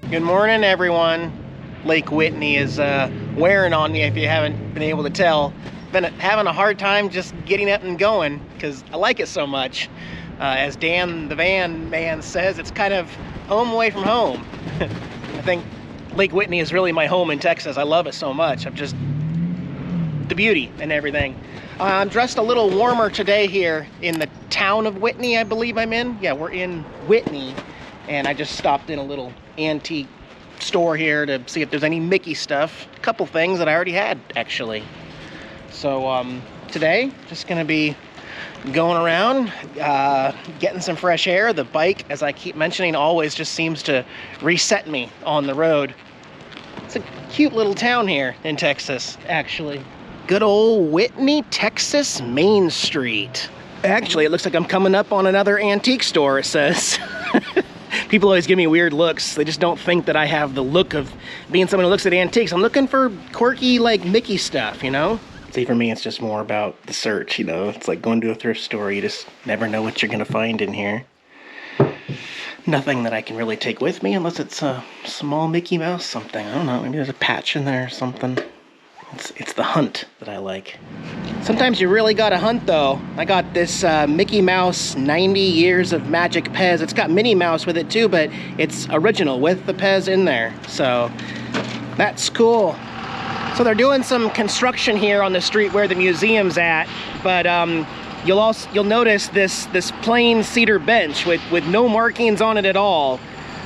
Good morning, everyone. Lake Whitney is wearing on me if you haven't been able to tell. Been having a hard time just getting up and going because I like it so much. As Dan the van man says, it's kind of home away from home. I think Lake Whitney is really my home in Texas. I love it so much. I'm just the beauty and everything. I'm dressed a little warmer today here in the town of Whitney, I believe I'm in. Yeah, we're in Whitney, and I just stopped in a little antique store here to see if there's any Mickey stuff. A couple things that I already had, actually. So today, just gonna be going around, getting some fresh air. The bike, as I keep mentioning, always just seems to reset me on the road. It's a cute little town here in Texas, actually. Good old Whitney, Texas Main Street. Actually, it looks like I'm coming up on another antique store, it says. People always give me weird looks. They just don't think that I have the look of being someone who looks at antiques. I'm looking for quirky, like, Mickey stuff, you know? See, for me, it's just more about the search, you know? It's like going to a thrift store. You just never know what you're gonna find in here. Nothing that I can really take with me unless it's a small Mickey Mouse something. I don't know, maybe there's a patch in there or something. It's the hunt that I like. Sometimes you really gotta hunt, though. I got this Mickey Mouse 90 Years of Magic Pez. It's got Minnie Mouse with it too, but it's original with the Pez in there. So that's cool. So they're doing some construction here on the street where the museum's at, but you'll notice this plain cedar bench with no markings on it at all.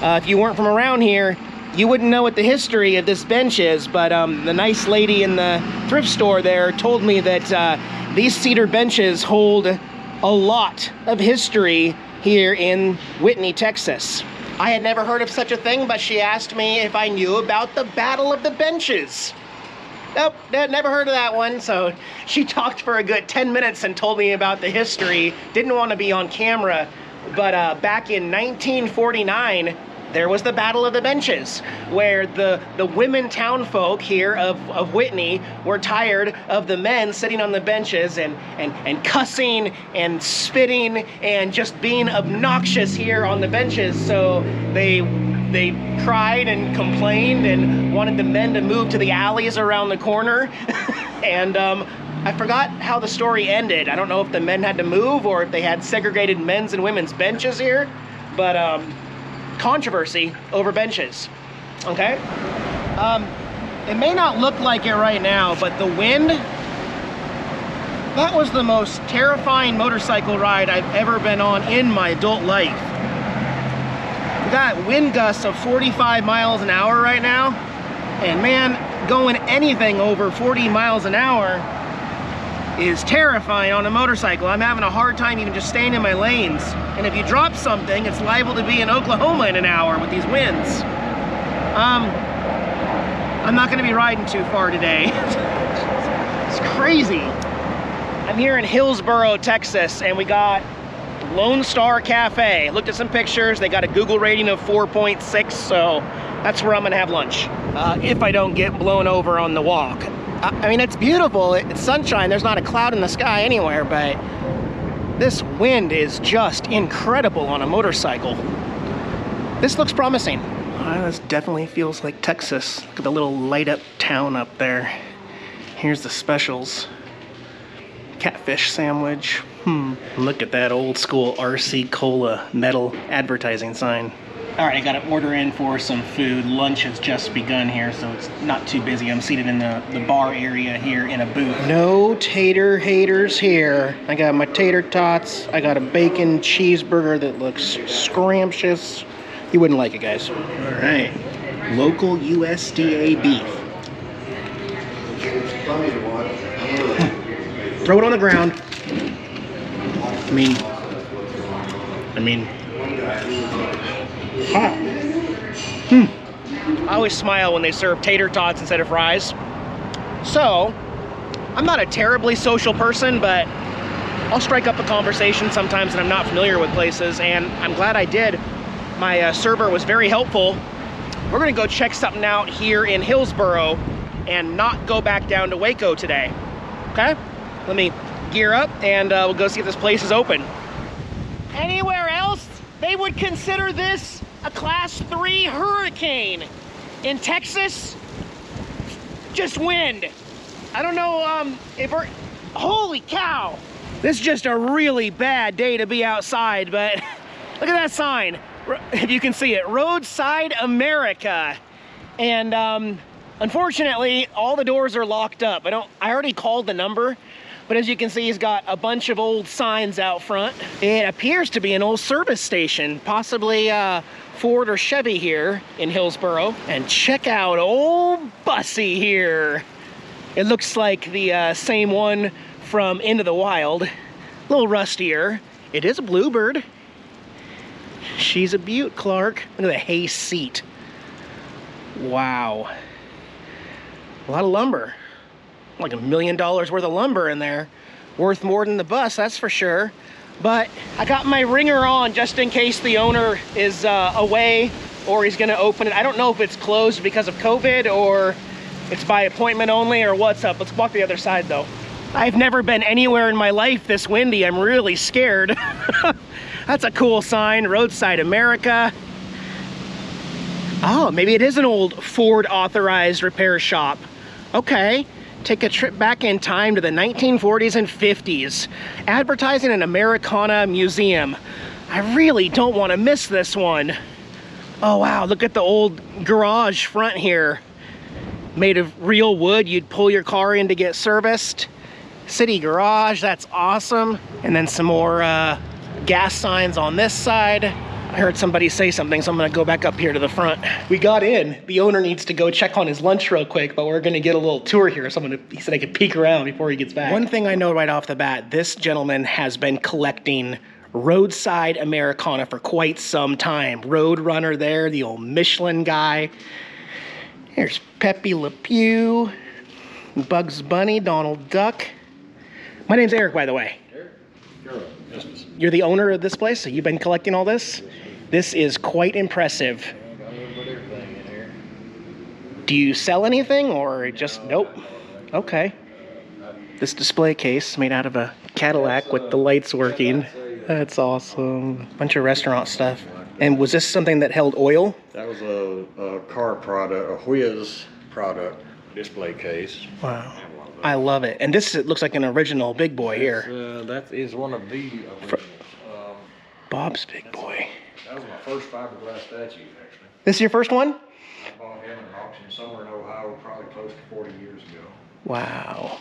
If you weren't from around here, you wouldn't know what the history of this bench is, but the nice lady in the thrift store there told me that these cedar benches hold a lot of history here in Whitney, Texas. I had never heard of such a thing, but she asked me if I knew about the Battle of the Benches. Nope, never heard of that one. So she talked for a good 10 minutes and told me about the history. Didn't want to be on camera, but back in 1949, there was the Battle of the Benches, where the women townfolk here of Whitney were tired of the men sitting on the benches and cussing and spitting and just being obnoxious here on the benches. So they cried and complained and wanted the men to move to the alleys around the corner. And I forgot how the story ended. I don't know if the men had to move or if they had segregated men's and women's benches here, but controversy over benches. Okay, it may not look like it right now, but the wind, that was the most terrifying motorcycle ride I've ever been on in my adult life. We got wind gusts of 45 miles an hour right now, and man, going anything over 40 miles an hour is terrifying on a motorcycle. I'm having a hard time even just staying in my lanes. And if you drop something, it's liable to be in Oklahoma in an hour with these winds. I'm not gonna be riding too far today. It's crazy. I'm here in Hillsboro, Texas, and we got Lone Star Cafe. Looked at some pictures. They got a Google rating of 4.6, so that's where I'm gonna have lunch. If I don't get blown over on the walk. I mean, it's beautiful, it's sunshine, there's not a cloud in the sky anywhere, but this wind is just incredible on a motorcycle. This looks promising. This definitely feels like Texas. Look at the little light up town up there. Here's the specials. Catfish sandwich. Look at that old school RC Cola metal advertising sign. All right, I got to order in for some food. Lunch has just begun here, so it's not too busy. I'm seated in the bar area here in a booth. No tater haters here. I got my tater tots. I got a bacon cheeseburger that looks scrumptious. You wouldn't like it, guys. All right, local USDA beef. Throw it on the ground. I mean. Hot. I always smile when they serve tater tots instead of fries. So, I'm not a terribly social person, but I'll strike up a conversation sometimes when I'm not familiar with places, and I'm glad I did. My server was very helpful. We're gonna go check something out here in Hillsboro and not go back down to Waco today. Okay? Let me gear up and we'll go see if this place is open. Anywhere else, they would consider this a Class 3 hurricane in Texas. Just wind. I don't know if we're, holy cow. This is just a really bad day to be outside, but look at that sign. If you can see it, Roadside America. And unfortunately, all the doors are locked up. I already called the number, but as you can see, he's got a bunch of old signs out front. It appears to be an old service station, possibly Ford or Chevy here in Hillsboro. And check out old Bussy here. It looks like the same one from Into the Wild. A little rustier. It is a Bluebird. She's a beaut, Clark. Look at the hay seat. Wow. A lot of lumber. Like $1 million worth of lumber in there. Worth more than the bus, that's for sure. But I got my ringer on just in case the owner is away or he's gonna open it. I don't know if it's closed because of COVID or it's by appointment only or what's up. Let's walk the other side though. I've never been anywhere in my life this windy. I'm really scared. That's a cool sign, Roadside America. Oh, maybe it is an old Ford authorized repair shop. Okay. Take a trip back in time to the 1940s and 50s. Advertising an Americana museum. I really don't want to miss this one. Oh wow, look at the old garage front here. Made of real wood, you'd pull your car in to get serviced. City garage, that's awesome. And then some more gas signs on this side. I heard somebody say something, so I'm gonna go back up here to the front. We got in. The owner needs to go check on his lunch real quick, but we're gonna get a little tour here. So he said I could peek around before he gets back. One thing I know right off the bat, this gentleman has been collecting Roadside Americana for quite some time. Road Runner there, the old Michelin guy. Here's Pepe Le Pew, Bugs Bunny, Donald Duck. My name's Eric, by the way. You're the owner of this place, so you've been collecting all this? This is quite impressive. Got a little bit of everything in here. Do you sell anything or just, nope? Okay. This display case made out of a Cadillac with the lights working. That's awesome. Bunch of restaurant stuff. And was this something that held oil? That was a car product, a Whiz product display case. Wow. I love it. And this looks like an original big boy here. That is one of the originals. Bob's Big Boy. That was my first fiberglass statue, actually. This is your first one? I bought him at an auction somewhere in Ohio, probably close to 40 years ago. Wow.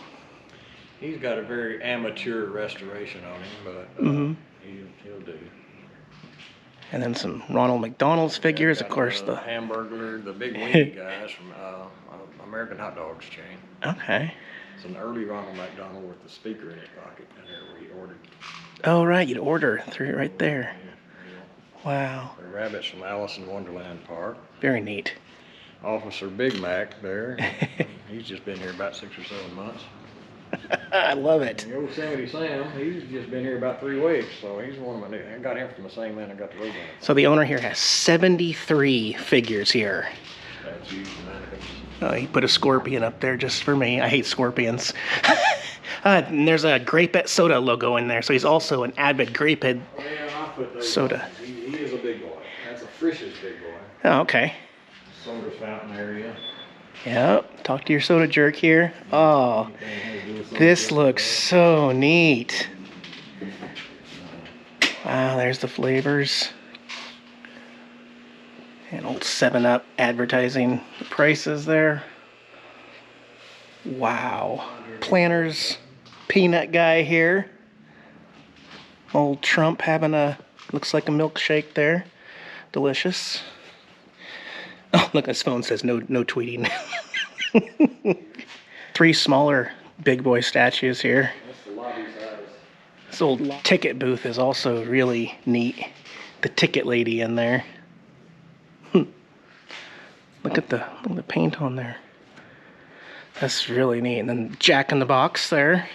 He's got a very amateur restoration on him, but he'll do. And then some Ronald McDonald's figures, of course. The Hamburglar, the big weenie guys from American Hot Dogs chain. Okay. It's an early Ronald McDonald with the speaker in his pocket in there where he ordered. Oh, right. You'd order through it right there. Yeah. Wow. The rabbits from Alice in Wonderland Park. Very neat. Officer Big Mac there. He's just been here about 6 or 7 months. I love it. And Yosemite Sam, he's just been here about 3 weeks, so he's one of my new. I got him from the same man I got the Roadrunner. So the owner here has 73 figures here. Statues and mannequins. Oh, he put a scorpion up there just for me. I hate scorpions. And there's a Grape-It soda logo in there, so he's also an avid Grape-It soda. He is a big boy. That's a Frisch's big boy. Oh, okay. Soda fountain area. Yep. Talk to your soda jerk here. Oh, this looks so neat. Wow, there's the flavors. And old 7-Up advertising the prices there. Wow. Planters peanut guy here. Old Trump having a, looks like a milkshake there. Delicious. Oh, look, his phone says no tweeting. 3 smaller big boy statues here. That's the lobby size. This old ticket booth is also really neat. The ticket lady in there. Look at the paint on there. That's really neat. And then Jack in the Box there.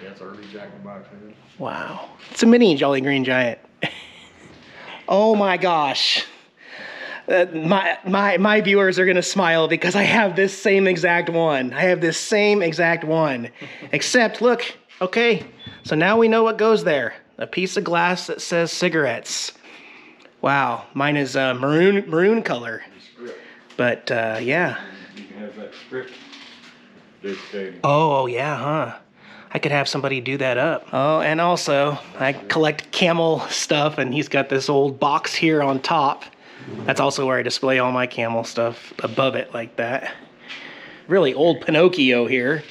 Yeah, it's early Jack in the Box. Wow. It's a mini Jolly Green Giant. Oh my gosh. My viewers are gonna smile because I have this same exact one. I have this same exact one. Except, look, okay, so now we know what goes there. A piece of glass that says cigarettes. Wow, mine is maroon color. But yeah. You can have that script dictated. Oh yeah, huh? I could have somebody do that up. Oh, and also I collect camel stuff, and he's got this old box here on top. That's also where I display all my camel stuff above it like that. Really old Pinocchio here.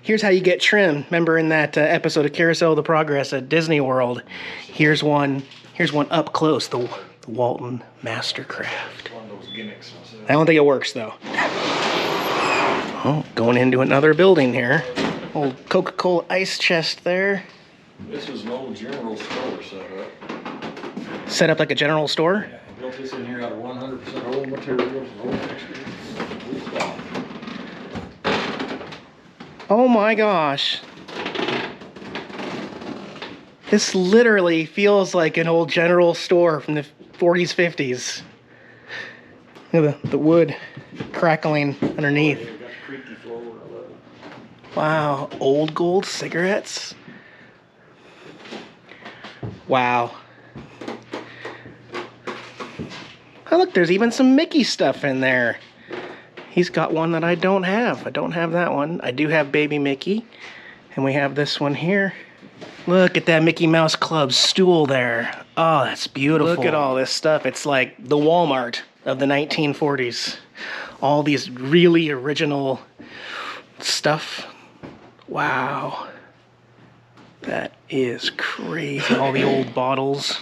Here's how you get trim. Remember in that episode of Carousel of the Progress at Disney World? Here's one up close, the Walton Mastercraft. One of those gimmicks. I don't think it works though. Oh, going into another building here. Old Coca-Cola ice chest there. This is an old general store setup. Set up like a general store? Yeah, I built this in here out of 100% old materials, old fixtures. Oh my gosh. This literally feels like an old general store from the 40s, 50s. Look at the wood crackling underneath. Wow, old gold cigarettes. Wow. Oh, look, there's even some Mickey stuff in there. He's got one that I don't have. I don't have that one. I do have Baby Mickey. And we have this one here. Look at that Mickey Mouse Club stool there. Oh, that's beautiful. Look at all this stuff. It's like the Walmart of the 1940s. All these really original stuff. Wow. That is crazy. All the old bottles,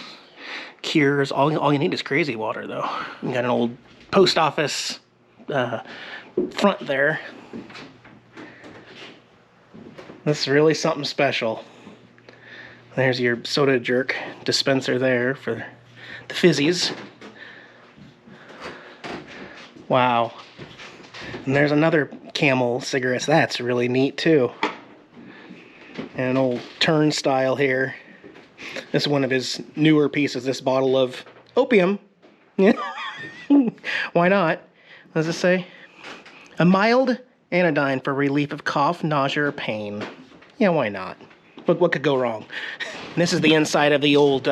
cures. All you need is crazy water, though. You got an old post office front there. This is really something special. There's your soda jerk dispenser there for the fizzies. Wow. And there's another Camel cigarettes. That's really neat too. And an old turnstile here. This is one of his newer pieces, this bottle of opium. Yeah. Why not? What does it say? A mild anodyne for relief of cough, nausea, or pain. Yeah, why not? What could go wrong? And this is the inside of the old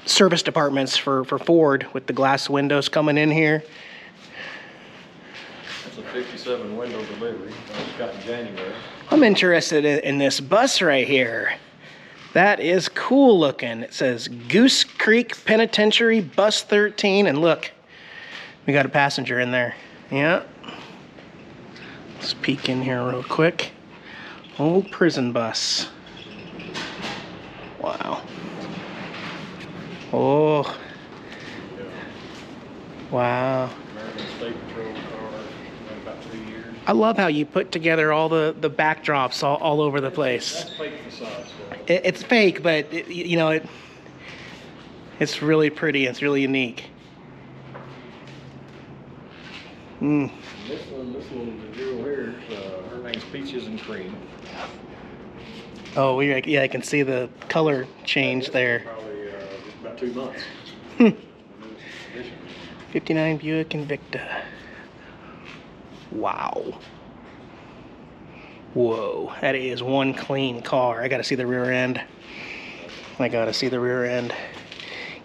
service departments for Ford with the glass windows coming in here. That's a 57 window delivery. I just got in January. I'm interested in this bus right here. That is cool looking. It says Goose Creek Penitentiary Bus 13. And look, we got a passenger in there. Yeah. Let's peek in here real quick. Old prison bus. Wow. Oh. Yeah. Wow. American State Patrol car, about 2 years. I love how you put together all the backdrops all over the place. That's fake facade stuff. It's fake, but it's really pretty. It's really unique. Mm. This little jewel here, her name's Peaches and Cream. Oh, yeah, I can see the color change there. Probably just about 2 months. 59 Buick Invicta. Wow. Whoa, that is one clean car. I gotta see the rear end.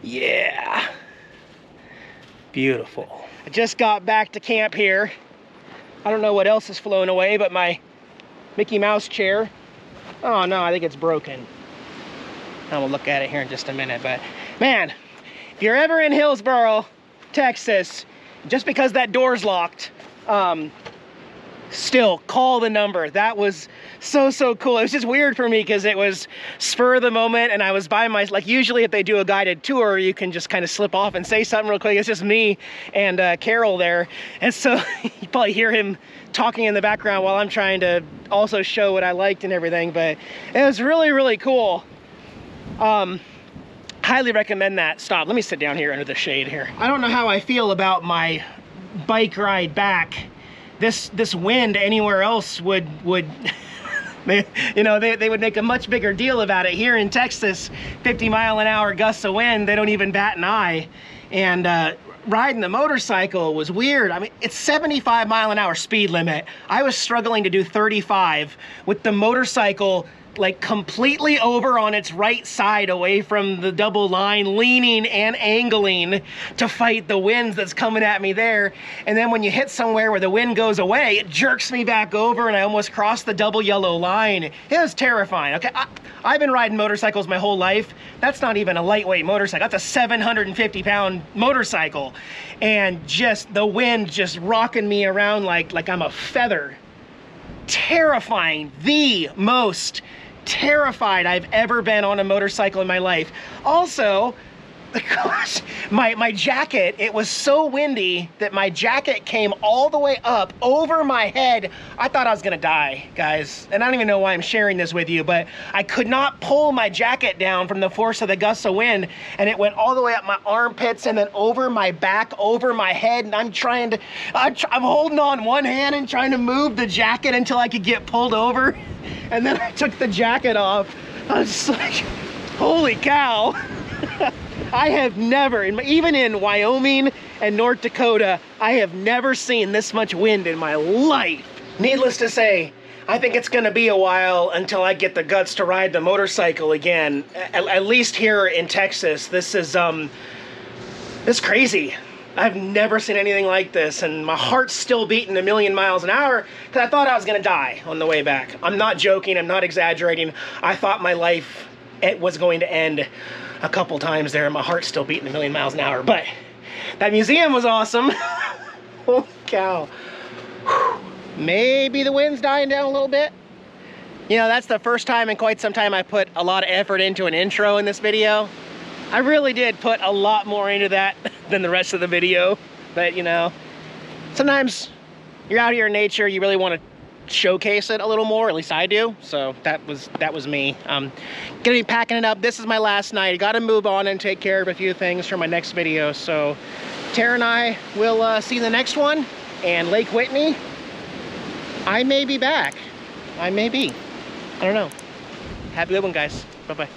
Yeah. Beautiful. I just got back to camp here. I don't know what else is flown away, but my Mickey Mouse chair. Oh no, I think it's broken. I'm gonna look at it here in just a minute, but man, if you're ever in Hillsboro, Texas, just because that door's locked, still call the number. That was so cool. It was just weird for me because it was spur of the moment and I was by my, like usually if they do a guided tour, you can just kind of slip off and say something real quick. It's just me and Carol there. And so you probably hear him talking in the background while I'm trying to also show what I liked and everything, but it was really cool. Highly recommend that. Stop, let me sit down here under the shade here. I don't know how I feel about my bike ride back. This wind anywhere else would they would make a much bigger deal about it. Here in Texas, 50-mile-an-hour gusts of wind, they don't even bat an eye. And riding the motorcycle was weird. I mean, it's 75-mile-an-hour speed limit. I was struggling to do 35 with the motorcycle like completely over on its right side away from the double line, leaning and angling to fight the winds that's coming at me there. And then when you hit somewhere where the wind goes away, it jerks me back over and I almost crossed the double yellow line. It was terrifying. Okay, I've been riding motorcycles my whole life. That's not even a lightweight motorcycle. That's a 750-pound motorcycle. And just the wind just rocking me around like I'm a feather. Terrifying. The most terrified I've ever been on a motorcycle in my life. Also, gosh, my jacket, it was so windy that my jacket came all the way up over my head. I thought I was gonna die, guys. And I don't even know why I'm sharing this with you, but I could not pull my jacket down from the force of the gusts of wind, and it went all the way up my armpits and then over my back, over my head, and I'm holding on one hand and trying to move the jacket until I could get pulled over. And then I took the jacket off. I was just like, holy cow. I have never, even in Wyoming and North Dakota, I have never seen this much wind in my life. Needless to say, I think it's gonna be a while until I get the guts to ride the motorcycle again. At least here in Texas. This is crazy. I've never seen anything like this, and my heart's still beating 1,000,000 miles an hour because I thought I was gonna die on the way back. I'm not joking, I'm not exaggerating. I thought my life was going to end a couple times there, and my heart's still beating 1,000,000 miles an hour. But that museum was awesome. Holy cow. Maybe the wind's dying down a little bit. You know, that's the first time in quite some time I put a lot of effort into an intro in this video. I really did put a lot more into that than the rest of the video. But you know, sometimes you're out here in nature, you really want to showcase it a little more, at least I do. So that was me. Gonna be packing it up. This is my last night. Gotta move on and take care of a few things for my next video. So Tara and I will see you in the next one. And Lake Whitney, I may be back. I may be. I don't know. Have a good one, guys. Bye-bye.